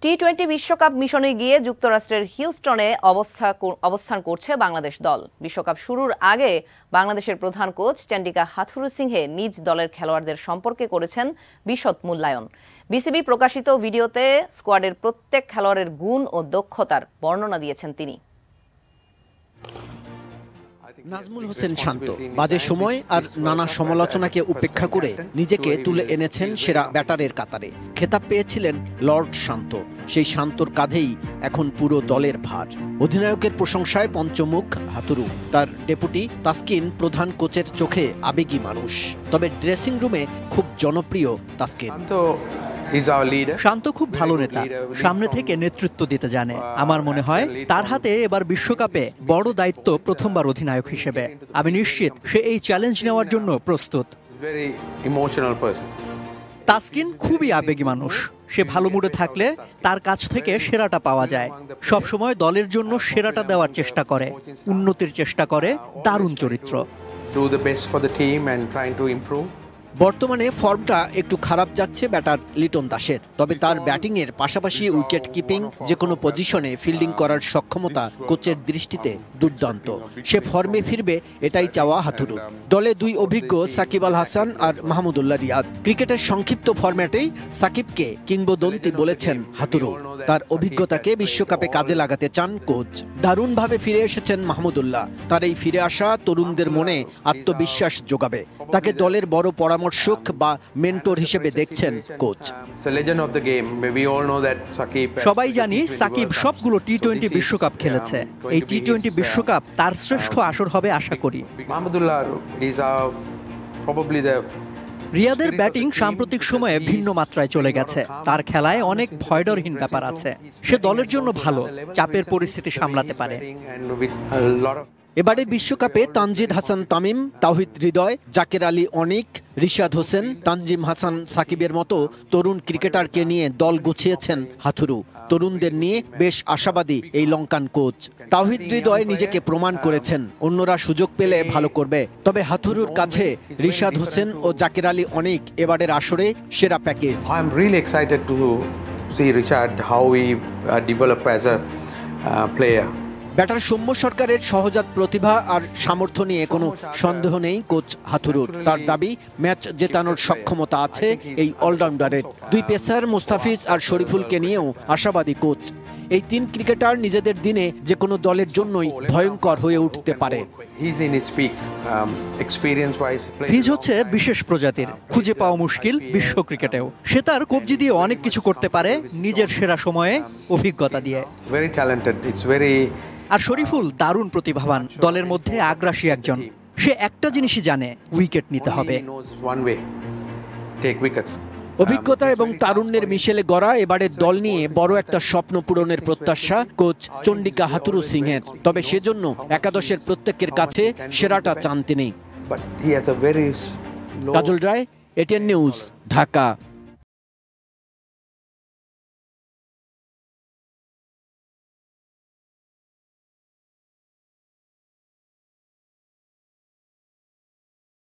টি-20 বিশ্বকাপ মিশনে গিয়ে যুক্তরাষ্ট্রের হিউস্টনে অবস্থান করছে বাংলাদেশ দল। বিশ্বকাপ শুরুর আগে বাংলাদেশের প্রধান কোচ চন্ডিকা হাথুরুসিংহে নিজ দলের খেলোয়াড়দের সম্পর্কে করেছেন বিশদ মূল্যায়ন। বিসিবি প্রকাশিত ভিডিওতে স্কোয়াডের প্রত্যেক খেলোয়াড়ের গুণ ও দক্ষতার বর্ণনা দিয়েছেন তিনি। নাজমুল হোসেন শান্ত বাজে সময় আর নানা সমালোচনাকে উপেক্ষা করে নিজেকে তুলে এনেছেন সেরা ব্যাটারের কাতারে। খেতাব পেয়েছিলেন লর্ড শান্ত। সেই শান্তর কাঁধেই এখন পুরো দলের ভার। অধিনায়কের প্রশংসায় পঞ্চমুখ হাতুরু। তার ডেপুটি তাসকিন প্রধান কোচের চোখে আবেগী মানুষ, তবে ড্রেসিং রুমে খুব জনপ্রিয় তাসকিন। শান্ত খুব ভালো নেতা, সামনে থেকে নেতৃত্ব দিতে জানে। আমার মনে হয় তার হাতে এবার বিশ্বকাপে বড় দায়িত্ব প্রথমবার অধিনায়ক হিসেবে। আমি নিশ্চিত সে এই চ্যালেঞ্জ নেওয়ার জন্য প্রস্তুত। তাসকিন খুবই আবেগী মানুষ। সে ভালো মুডে থাকলে তার কাছ থেকে সেরাটা পাওয়া যায়। সবসময় দলের জন্য সেরাটা দেওয়ার চেষ্টা করে, উন্নতির চেষ্টা করে। দারুণ চরিত্র। বর্তমানে ফর্মটা একটু খারাপ যাচ্ছে ব্যাটার লিটন দাসের, তবে তার ব্যাটিংয়ের পাশাপাশি উইকেট কিপিং, যে কোনো পজিশনে ফিল্ডিং করার সক্ষমতা কোচের দৃষ্টিতে দুর্দান্ত। সে ফর্মে ফিরবে এটাই চাওয়া হাতুরু। দলে দুই অভিজ্ঞ সাকিব আল হাসান আর মাহমুদুল্লাহ রিয়াদ। ক্রিকেটের সংক্ষিপ্ত ফরম্যাটেই সাকিবকে কিংবদন্তি বলেছেন হাতুরু। তার অভিজ্ঞতাকে বিশ্বকাপে কাজে লাগাতে চান কোচ। দারুণভাবে ফিরে এসেছেন মাহমুদুল্লাহ। তার এই ফিরে আসা তরুণদের মনে আত্মবিশ্বাস যোগাবে। তাকে দলের বড় পরামর্শক বা মেন্টর হিসেবে দেখছেন কোচ। সবাই জানি সাকিব সবগুলো টি-20 বিশ্বকাপ খেলেছে। এই টি-20 বিশ্বকাপ তার শ্রেষ্ঠ আসর হবে আশা করি। রিয়াদের ব্যাটিং সাম্প্রতিক সময়ে ভিন্ন মাত্রায় চলে গেছে। তার খেলায় অনেক ভয়ডরহীন ব্যাপার আছে। সে দলের জন্য ভালো, চাপের পরিস্থিতি সামলাতে পারে। এবারে বিশ্বকাপে তানজিদ হাসান তামিম, তাওহিদ হৃদয়, জাকের আলী অনিক, রিশাদ হোসেন, তানজিম হাসান সাকিবের মতো তরুণ ক্রিকেটারকে নিয়ে দল গুছিয়েছেন হাথুরু। তরুণদের নিয়ে বেশ আশাবাদী এই লঙ্কান কোচ। তাওহিদ হৃদয় নিজেকে প্রমাণ করেছেন, অন্যরা সুযোগ পেলে ভালো করবে। তবে হাথুরুর কাছে রিশাদ হোসেন ও জাকের আলী অনিক এবারের আসরে সেরা package. I am really excited to see Richard how he develop as a player. Batter Soumya সরকারের সহজাত প্রতিভা আর সামর্থ্য নিয়ে কোনো সন্দেহ নেই কোচ হাথুরুর। তার দাবি, ম্যাচ জেতানোর সক্ষমতা আছে এই অলরাউন্ডারের। দুই পেসার মুস্তাফিজ আর শরীফুলকে নিয়েও আশাবাদী কোচ। এই তিন ক্রিকেটার নিজেদের দিনে যে কোনো দলের জন্যই ভয়ঙ্কর হয়ে উঠতে পারে। ফিজ হচ্ছে বিশেষ প্রজাতির, খুঁজে পাওয়া মুশকিল বিশ্ব ক্রিকেটেও। সে তার কবজি দিয়ে অনেক কিছু করতে পারে, নিজের সেরা সময়ে অভিজ্ঞতা দিয়ে। আর শরীফুল দারুণ প্রতিভাবান, দলের মধ্যে আগ্রাসী একজন। সে একটা জিনিসই জানে, উইকেট নিতে হবে। অভিজ্ঞতা এবং তারুণ্যের মিশেলে গড়া এবারের দল নিয়ে বড় একটা স্বপ্ন পূরণের প্রত্যাশা কোচ চন্ডিকা হাথুরুসিংহের। তবে সেজন্য একাদশের প্রত্যেকের কাছে সেরাটা চান তিনি। কাজল রায়, এটিএন নিউজ, ঢাকা।